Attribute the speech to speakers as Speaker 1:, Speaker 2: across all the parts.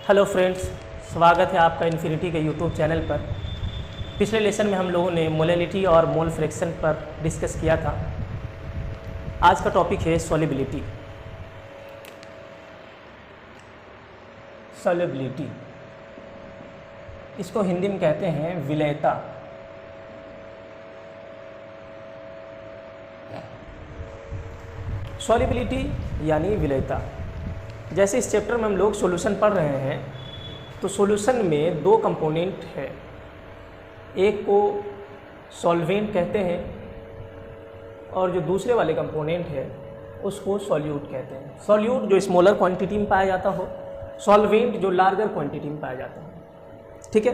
Speaker 1: Hello friends, स्वागत है आपका इन्फिनिटी के यूट्यूब चैनल पर। पिछले लेसन में हम लोगों ने मोलैलिटी और मोल फ्रैक्शन पर डिस्कस किया था। आज का टॉपिक है सॉल्युबिलिटी। सॉल्युबिलिटी इसको हिंदी में कहते हैं विलयता। सॉल्युबिलिटी यानी विलयता। जैसे इस चैप्टर में हम लोग सॉल्यूशन पढ़ रहे हैं, तो सॉल्यूशन में दो कंपोनेंट है। एक को सॉल्वेंट कहते हैं और जो दूसरे वाले कंपोनेंट है उसको सॉल्यूट कहते हैं। सॉल्यूट जो स्मॉलर क्वांटिटी में पाया जाता हो, सॉल्वेंट जो लार्जर क्वांटिटी में पाया जाता हो। ठीक है,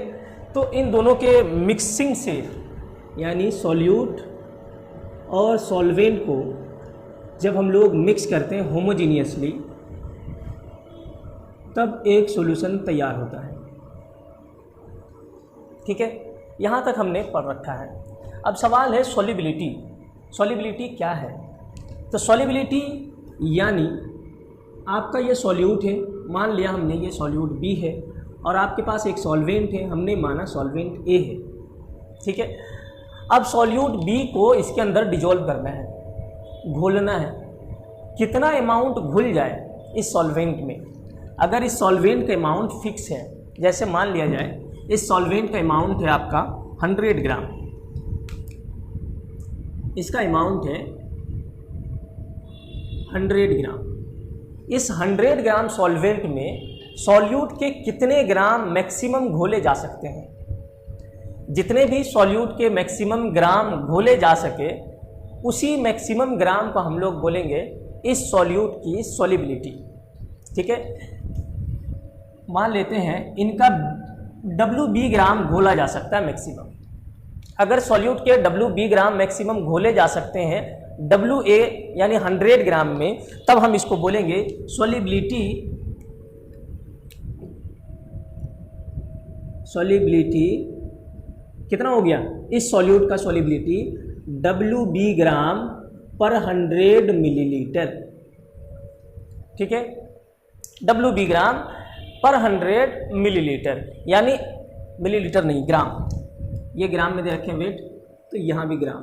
Speaker 1: तो इन दोनों के मिक्सिंग से यानी सॉल्यूट और सॉल्वेंट को जब हम लोग मिक्स करते हैं होमोजीनियसली, तब एक सॉल्यूशन तैयार होता है। ठीक है, यहाँ तक हमने पढ़ रखा है। अब सवाल है सॉल्युबिलिटी। सॉल्युबिलिटी क्या है? तो सॉल्युबिलिटी यानी आपका ये सॉल्यूट है, मान लिया हमने ये सॉल्यूट बी है, और आपके पास एक सॉल्वेंट है, हमने माना सॉल्वेंट ए है। ठीक है, अब सॉल्यूट बी को इसके अंदर डिजोल्व करना है, घोलना है। कितना अमाउंट घुल जाए इस सॉल्वेंट में? अगर इस सॉल्वेंट का अमाउंट फिक्स है, जैसे मान लिया जाए इस सॉल्वेंट का अमाउंट है आपका 100 ग्राम, इसका अमाउंट है 100 ग्राम। इस 100 ग्राम सॉल्वेंट में सॉल्यूट के कितने ग्राम मैक्सिमम घोले जा सकते हैं? जितने भी सॉल्यूट के मैक्सिमम ग्राम घोले जा सके, उसी मैक्सिमम ग्राम को हम लोग बोलेंगे इस सॉल्यूट की सॉल्युबिलिटी। ठीक है, मान लेते हैं इनका WB ग्राम घोला जा सकता है मैक्सिमम। अगर सॉल्यूट के WB ग्राम मैक्सिमम घोले जा सकते हैं WA यानी 100 ग्राम में, तब हम इसको बोलेंगे सॉल्युबिलिटी। सॉल्युबिलिटी कितना हो गया इस सॉल्यूट का? सॉल्युबिलिटी WB ग्राम पर 100 मिलीलीटर। ठीक है, WB ग्राम पर 100 मिलीलीटर, यानी मिलीलीटर नहीं, ग्राम। ये ग्राम में दे रखे वेट, तो यहाँ भी ग्राम।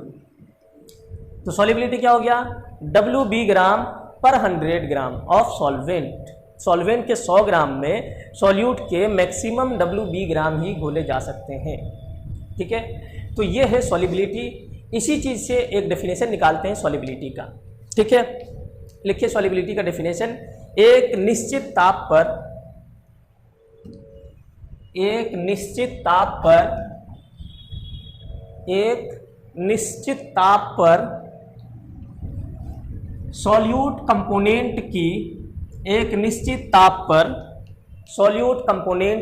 Speaker 1: तो सॉल्युबिलिटी क्या हो गया? WB ग्राम पर 100 ग्राम ऑफ सॉल्वेंट। सॉल्वेंट के 100 ग्राम में सॉल्यूट के मैक्सिमम WB ग्राम ही घोले जा सकते हैं। ठीक है, तो ये है सॉल्युबिलिटी। इसी चीज़ से एक डेफिनेशन निकालते हैं सॉल्युबिलिटी का। ठीक है, लिखिए सॉल्युबिलिटी का डेफिनेशन। एक निश्चित ताप पर सॉल्यूट कंपोनेंट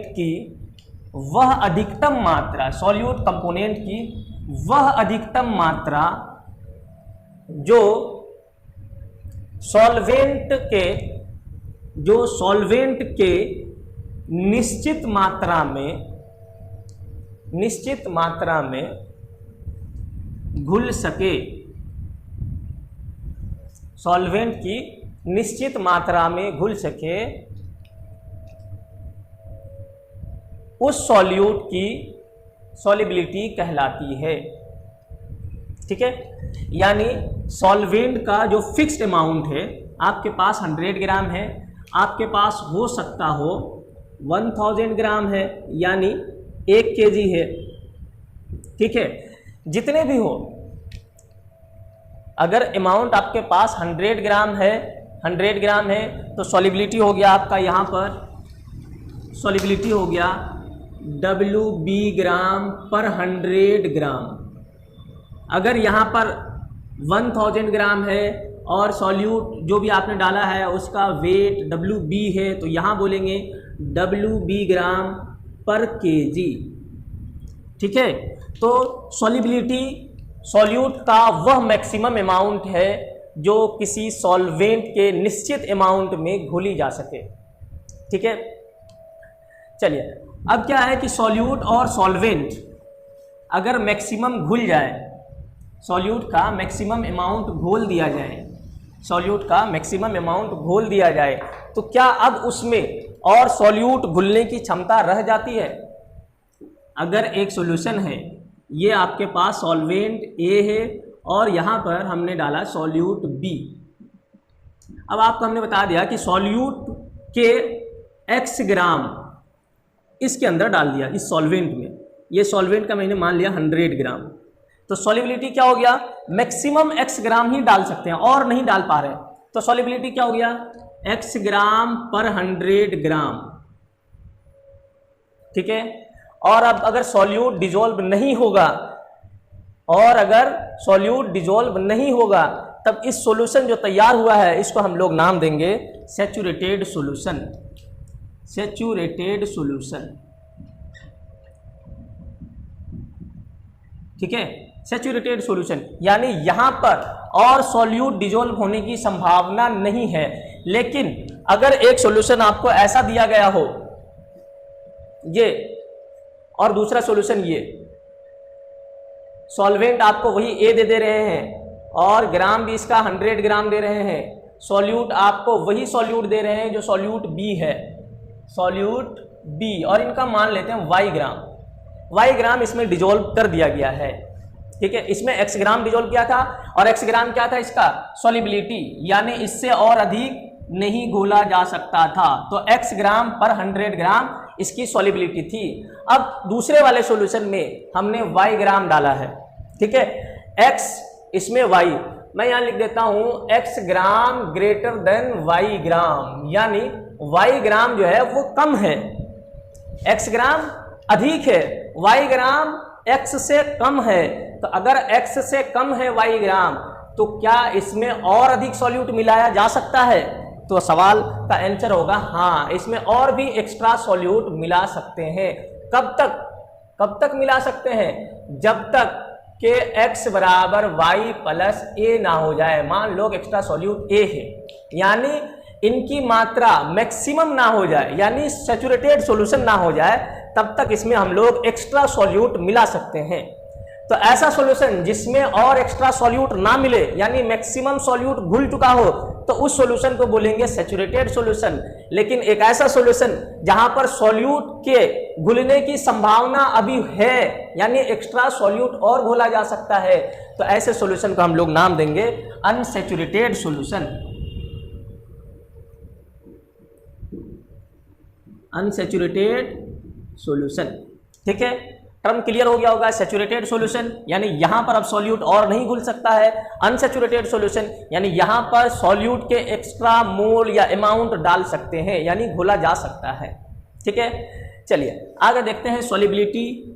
Speaker 1: की वह अधिकतम मात्रा, सॉल्यूट कंपोनेंट की वह अधिकतम मात्रा जो सॉल्वेंट के निश्चित मात्रा में घुल सके। सॉल्वेंट की निश्चित मात्रा में घुल सके, उस सॉल्यूट की सॉल्युबिलिटी कहलाती है। ठीक है, यानी सॉल्वेंट का जो फिक्स्ड अमाउंट है, आपके पास 100 ग्राम है, आपके पास हो सकता हो 1000 ग्राम है, यानी 1 kg है। ठीक है, जितने भी हो, अगर अमाउंट आपके पास 100 ग्राम है तो सॉल्युबिलिटी हो गया आपका, यहाँ पर सॉल्युबिलिटी हो गया WB ग्राम पर 100 ग्राम। अगर यहाँ पर 1000 ग्राम है और सॉल्यूट जो भी आपने डाला है उसका वेट WB है, तो यहाँ बोलेंगे WB ग्राम पर kg। ठीक है, तो सॉल्युबिलिटी सॉल्यूट का वह मैक्सिमम अमाउंट है जो किसी सॉल्वेंट के निश्चित अमाउंट में घोली जा सके। ठीक है, चलिए अब क्या है कि सॉल्यूट और सॉल्वेंट अगर मैक्सिमम घुल जाए, सॉल्यूट का मैक्सिमम अमाउंट घोल दिया जाए, सॉल्यूट का मैक्सिमम अमाउंट घोल दिया जाए तो क्या अब उसमें और सॉल्यूट घुलने की क्षमता रह जाती है? अगर एक सॉल्यूशन है, ये आपके पास सॉल्वेंट ए है और यहाँ पर हमने डाला सॉल्यूट बी। अब आपको हमने बता दिया कि सॉल्यूट के x ग्राम इसके अंदर डाल दिया इस सॉल्वेंट में। ये सॉल्वेंट का मैंने मान लिया 100 ग्राम, तो सॉल्युबिलिटी क्या हो गया? मैक्सिमम x ग्राम ही डाल सकते हैं और नहीं डाल पा रहे, तो सॉल्युबिलिटी क्या हो गया? x ग्राम पर 100 ग्राम। ठीक है। और अब अगर सॉल्यूट डिजोल्व नहीं होगा, और अगर सॉल्यूट डिजोल्व नहीं होगा, तब इस सॉल्यूशन जो तैयार हुआ है इसको हम लोग नाम देंगे सैचुरेटेड सॉल्यूशन। सैचुरेटेड सॉल्यूशन, ठीक है, सैचुरेटेड सॉल्यूशन, यानी यहां पर और सॉल्यूट डिजोल्व होने की संभावना नहीं है। लेकिन अगर एक सॉल्यूशन आपको ऐसा दिया गया हो, ये, और दूसरा सॉल्यूशन ये, सॉल्वेंट आपको वही ए दे रहे हैं और ग्राम भी इसका 100 ग्राम दे रहे हैं, सॉल्यूट आपको वही सॉल्यूट दे रहे हैं जो सॉल्यूट बी है, सॉल्यूट बी, और इनका मान लेते हैं y ग्राम। y ग्राम इसमें डिजोल्व कर दिया गया है। ठीक है, इसमें x ग्राम डिजोल्व किया था और x ग्राम क्या था इसका? सॉल्युबिलिटी, यानी इससे और अधिक नहीं घोला जा सकता था, तो x ग्राम पर 100 ग्राम इसकी सॉल्युबिलिटी थी। अब दूसरे वाले सॉल्यूशन में हमने y ग्राम डाला है। ठीक है, x इसमें y, मैं यहां लिख देता हूं x ग्राम ग्रेटर देन y ग्राम, यानी y ग्राम जो है वो कम है, x ग्राम अधिक है, y ग्राम x से कम है। तो अगर x से कम है y ग्राम, तो क्या इसमें और अधिक सॉल्यूट मिलाया जा सकता है? तो सवाल का आंसर होगा हाँ, इसमें और भी एक्स्ट्रा सॉल्यूट मिला सकते हैं। कब तक मिला सकते हैं? जब तक के x बराबर y प्लस a ना हो जाए। मान लो एक्स्ट्रा सॉल्यूट a है, यानी इनकी मात्रा मैक्सिमम ना हो जाए, यानी सैचुरेटेड सॉल्यूशन ना हो जाए, तब तक इसमें हम लोग एक्स्ट्रा सॉल्यूट मिला सकते हैं। तो ऐसा सॉल्यूशन जिसमें और एक्स्ट्रा सॉल्यूट ना मिले, यानी मैक्सिमम सॉल्यूट घुल चुका हो, तो उस सॉल्यूशन को बोलेंगे सैचुरेटेड सॉल्यूशन। लेकिन एक ऐसा सॉल्यूशन जहां पर सॉल्यूट के घुलने की संभावना अभी है, यानी एक्स्ट्रा सॉल्यूट और घोला जा सकता है, तो ऐसे सॉल्यूशन को हम लोग नाम देंगे अनसैचुरेटेड सॉल्यूशन। अनसैचुरेटेड सॉल्यूशन, ठीक है, टर्म क्लियर हो गया होगा। सैचुरेटेड सॉल्यूशन यानी यहां पर अब सॉल्यूट और नहीं घुल सकता है। अनसैचुरेटेड सॉल्यूशन यानी यहां पर सॉल्यूट के एक्स्ट्रा मोल या अमाउंट डाल सकते हैं, यानी घोला जा सकता है। ठीक है, चलिए आगे देखते हैं सॉल्युबिलिटी।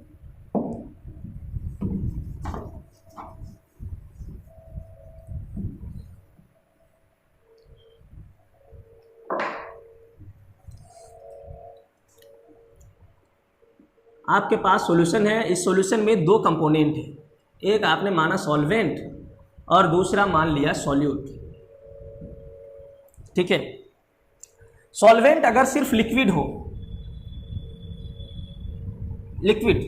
Speaker 1: आपके पास सॉल्यूशन है, इस सॉल्यूशन में दो कंपोनेंट है, एक आपने माना सॉल्वेंट और दूसरा मान लिया सॉल्यूट। ठीक है, सॉल्वेंट अगर सिर्फ लिक्विड हो, लिक्विड,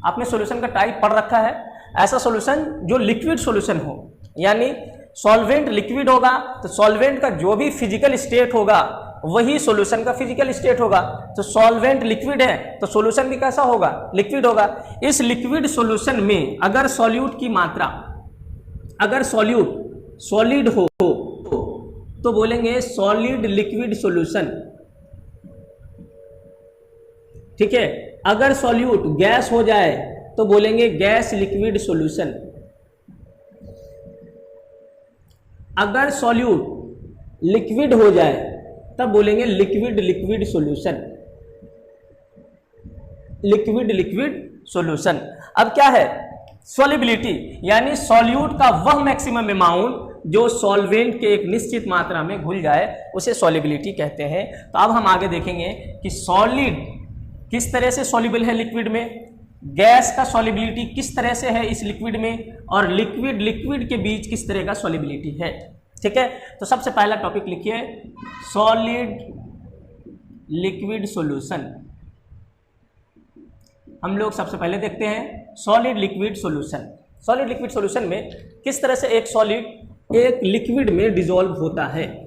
Speaker 1: आपने सॉल्यूशन का टाइप पढ़ रखा है, ऐसा सॉल्यूशन जो लिक्विड सॉल्यूशन हो, यानी सॉल्वेंट लिक्विड होगा तो सॉल्वेंट का जो भी फिजिकल स्टेट होगा वही सॉल्यूशन का फिजिकल स्टेट होगा। तो सॉल्वेंट लिक्विड है तो सॉल्यूशन भी कैसा होगा? लिक्विड होगा। इस लिक्विड सॉल्यूशन में अगर सॉल्यूट की मात्रा, अगर सॉल्यूट सॉलिड हो तो बोलेंगे सॉलिड लिक्विड सॉल्यूशन। ठीक है, अगर सॉल्यूट गैस हो जाए तो बोलेंगे गैस लिक्विड सॉल्यूशन। अगर सॉल्यूट लिक्विड हो जाए तब बोलेंगे liquid liquid solution. Liquid liquid solution. अब क्या है? सॉल्युबिलिटी, यानी सॉल्यूट का वह मैक्सिमम अमाउंट जो सॉल्वेंट के एक निश्चित मात्रा में घुल जाए उसे सॉल्युबिलिटी कहते हैं। तो अब हम आगे देखेंगे कि सॉलिड किस तरह से सॉल्युबल है लिक्विड में, गैस का सॉल्युबिलिटी किस तरह से है इस लिक्विड में, और लिक्विड लिक्विड के बीच किस तरह का सॉल्युबिलिटी है। ठीक है, तो सबसे पहला टॉपिक लिखिए सॉलिड लिक्विड सॉल्यूशन। हम लोग सबसे पहले देखते हैं solid liquid solution. Solid liquid solution में किस तरह से एक सॉलिड एक लिक्विड में डिसॉल्व होता है